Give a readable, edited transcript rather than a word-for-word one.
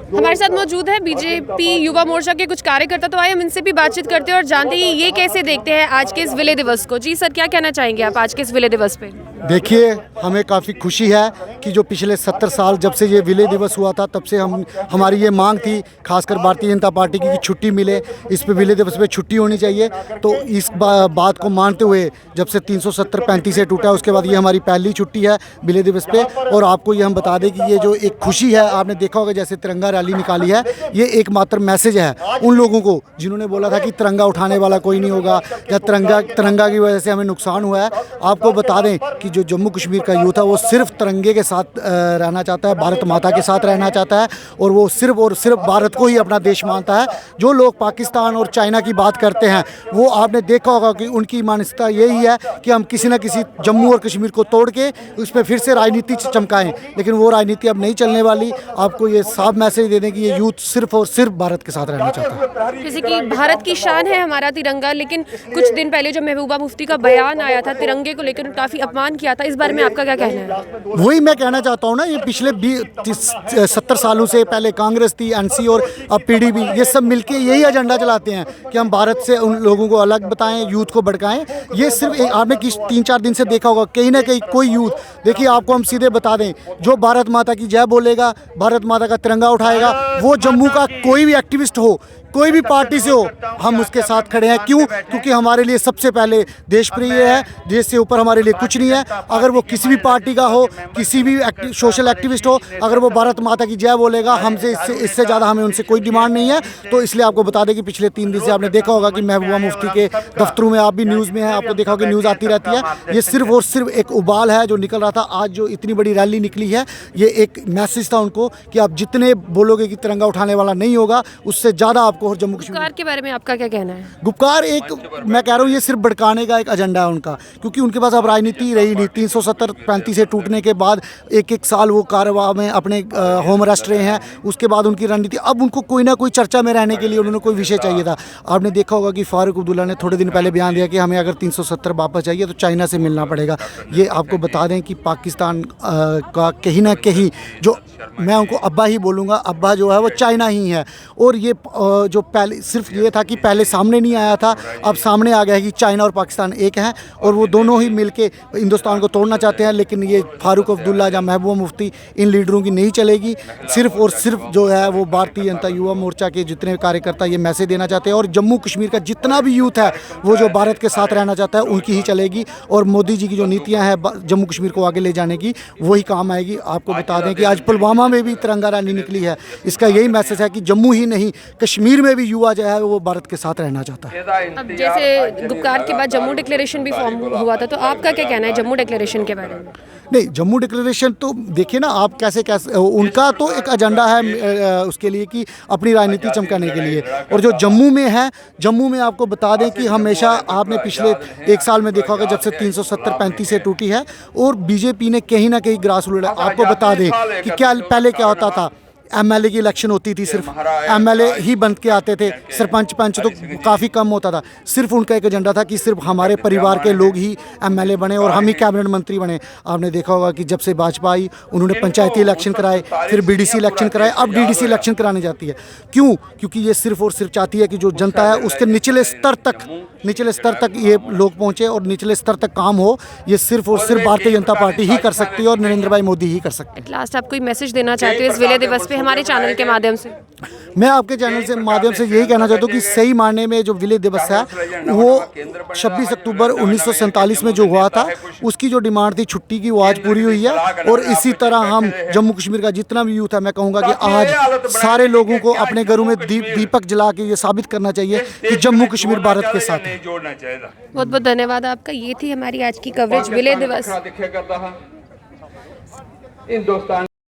हमारे साथ मौजूद है बीजेपी युवा मोर्चा के कुछ कार्यकर्ता, तो आइए हम इनसे भी बातचीत करते हैं और जानते हैं ये कैसे देखते हैं आज के इस विलय दिवस को। जी सर, क्या कहना चाहेंगे आप आज के इस विलय दिवस पे? देखिए, हमें काफ़ी खुशी है कि जो पिछले 70 साल जब से ये विलय दिवस हुआ था तब से हमारी ये मांग थी, खासकर भारतीय जनता पार्टी की, कि छुट्टी मिले, इस पे विलय दिवस पे छुट्टी होनी चाहिए। तो इस बात को मानते हुए जब से 370-35 से टूटा, उसके बाद ये हमारी पहली छुट्टी है विलय दिवस पे। और आपको ये हम बता दें कि ये जो एक खुशी है, आपने देखा होगा जैसे तिरंगा रैली निकाली है, ये एकमात्र मैसेज है उन लोगों को जिन्होंने बोला था कि तिरंगा उठाने वाला कोई नहीं होगा या तिरंगा की वजह से हमें नुकसान हुआ है। आपको बता दें कि जो जम्मू कश्मीर का यूथ है वो सिर्फ तिरंगे के साथ रहना चाहता है, भारत माता के साथ रहना चाहता है, और वो सिर्फ और सिर्फ भारत को ही अपना देश मानता है। जो लोग पाकिस्तान और चाइना की बात करते हैं, वो आपने देखा होगा कि उनकी मानसिकता यही है कि हम किसी न किसी जम्मू और कश्मीर को तोड़ के उस पर फिर से राजनीति चमकाएं, लेकिन वो राजनीति अब नहीं चलने वाली। आपको ये साफ मैसेज दे दें कि ये यूथ सिर्फ और सिर्फ भारत के साथ रहना चाहता है। जैसे कि भारत की शान है हमारा तिरंगा, लेकिन कुछ दिन पहले जो महबूबा मुफ्ती का बयान आया था तिरंगे को लेकर, काफ़ी अपमान किया था, इस बारे में आपका क्या कहना है? वही मैं कहना चाहता हूँ ना, ये पिछले 70 सालों से पहले कांग्रेस थी, एनसी और अब पीडीपी, ये सब मिलके यही एजेंडा चलाते हैं कि हम भारत से उन लोगों को अलग बताएं, यूथ को भड़काएं। ये सिर्फ आपने 3-4 दिन से देखा होगा, कहीं ना कहीं कोई यूथ, देखिए आपको हम सीधे बता दें, जो भारत माता की जय बोलेगा, भारत माता का तिरंगा उठाएगा, वो जम्मू का कोई भी एक्टिविस्ट हो, कोई भी पार्टी से हो, हम उसके साथ खड़े हैं। क्यों? क्योंकि हमारे लिए सबसे पहले देश प्रिय है, देश से ऊपर हमारे लिए कुछ नहीं है। अगर वो किसी भी पार्टी का हो, किसी भी सोशल एक्टिविस्ट हो, अगर वो भारत माता की जय बोलेगा, हमसे इससे ज़्यादा हमें उनसे कोई डिमांड नहीं है। तो इसलिए आपको बता दें कि पिछले 3 दिन से आपने देखा होगा कि महबूबा मुफ्ती के दफ्तरों में, आप भी न्यूज़ में हैं, आपको देखा होगा कि न्यूज़ आती रहती है। ये सिर्फ और सिर्फ एक उबाल है जो निकल रहा था। आज जो इतनी बड़ी रैली निकली है, ये एक मैसेज था उनको कि आप जितने बोलोगे कि तिरंगा उठाने वाला नहीं होगा, उससे ज़्यादा आपको और जम्मू कश्मीर के बारे में आपका क्या कहना है? गुपकार एक, मैं कह रहा हूँ, ये सिर्फ भड़काने का एक एजेंडा है उनका, क्योंकि उनके पास अब राजनीति रही नहीं। 370-35 से टूटने के बाद एक साल वो कारवां में अपने होम अरेस्ट रहे हैं, उसके बाद उनकी रणनीति, अब उनको कोई ना कोई चर्चा में रहने के लिए उन्होंने कोई विषय चाहिए था। आपने देखा होगा कि फारूक अब्दुल्ला ने थोड़े दिन पहले बयान दिया कि हमें अगर 370 वापस चाहिए तो चाइना से मिलना पड़ेगा। ये आपको बता दें कि पाकिस्तान का कहीं ना कहीं, जो मैं उनको अब्बा ही बोलूँगा, अब्बा जो है वो चाइना ही है। और ये जो पहले सिर्फ ये था कि पहले सामने नहीं आया था, अब सामने आ गया है कि चाइना और पाकिस्तान एक हैं और वो दोनों ही मिलके हिंदुस्तान को तोड़ना चाहते हैं। लेकिन ये फारूक अब्दुल्ला या महबूबा मुफ्ती, इन लीडरों की नहीं चलेगी। सिर्फ और सिर्फ जो है वो भारतीय जनता युवा मोर्चा के जितने कार्यकर्ता ये मैसेज देना चाहते हैं, और जम्मू कश्मीर का जितना भी यूथ है वो जो भारत के साथ रहना चाहता है, उनकी ही चलेगी। और मोदी जी की जो नीतियाँ हैं जम्मू कश्मीर को आगे ले जाने की, वही काम आएगी। आपको बता दें कि आज पुलवामा में भी तिरंगा रैली निकली है। इसका यही मैसेज है कि जम्मू ही नहीं, कश्मीर में भी युवा जो है वो भारत के साथ रहना चाहता है। अब जैसे गुपकार के बाद जम्मू डिक्लेरेशन भी फॉर्म हुआ था, तो आपका क्या कहना है जम्मू डिक्लेरेशन के बारे में? नहीं, जम्मू डिक्लेरेशन तो देखिए ना आप, कैसे उनका तो एक एजेंडा है उसके लिए कि अपनी राजनीति चमकाने के लिए। और जो जम्मू में है, जम्मू में आपको बता दें कि हमेशा आपने पिछले 1 साल में देखा होगा जब से 370-35 से टूटी है, और बीजेपी ने कहीं ना कहीं ग्रास रूट, आपको बता दें कि क्या पहले क्या होता था, एमएलए की इलेक्शन होती थी, सिर्फ एमएलए ही बन के आते थे, सरपंच पंच तो काफ़ी कम होता था। सिर्फ उनका एक एजेंडा था कि सिर्फ हमारे परिवार के लोग ही एमएलए बने और हम ही कैबिनेट मंत्री बने। आपने देखा होगा कि जब से भाजपा आई, उन्होंने पंचायती इलेक्शन कराए, फिर बीडीसी इलेक्शन कराए, अब डीडीसी इलेक्शन कराने जाती है। क्यों? क्योंकि ये सिर्फ और सिर्फ चाहती है कि जो जनता है उसके निचले स्तर तक ये लोग पहुँचे और निचले स्तर तक काम हो। ये सिर्फ और सिर्फ भारतीय जनता पार्टी ही कर सकती है और नरेंद्र भाई मोदी ही कर सकते हैं। लास्ट आप कोई मैसेज देना चाहते हो इस विलय दिवस पे हमारे चैनल के माध्यम से? मैं आपके चैनल से माध्यम से यही कहना चाहता हूँ कि सही मायने में जो विलय दिवस है वो 26 अक्टूबर 1947 में जो हुआ था, उसकी जो डिमांड थी छुट्टी की, वो आज पूरी हुई है। और इसी तरह हम जम्मू कश्मीर का जितना भी यूथ है, मैं कहूँगा कि आज सारे लोगों को अपने घरों में दीपक जला के ये साबित करना चाहिए कि जम्मू कश्मीर भारत के साथ है। बहुत बहुत धन्यवाद आपका। ये थी हमारी आज की कवरेज विलय दिवस।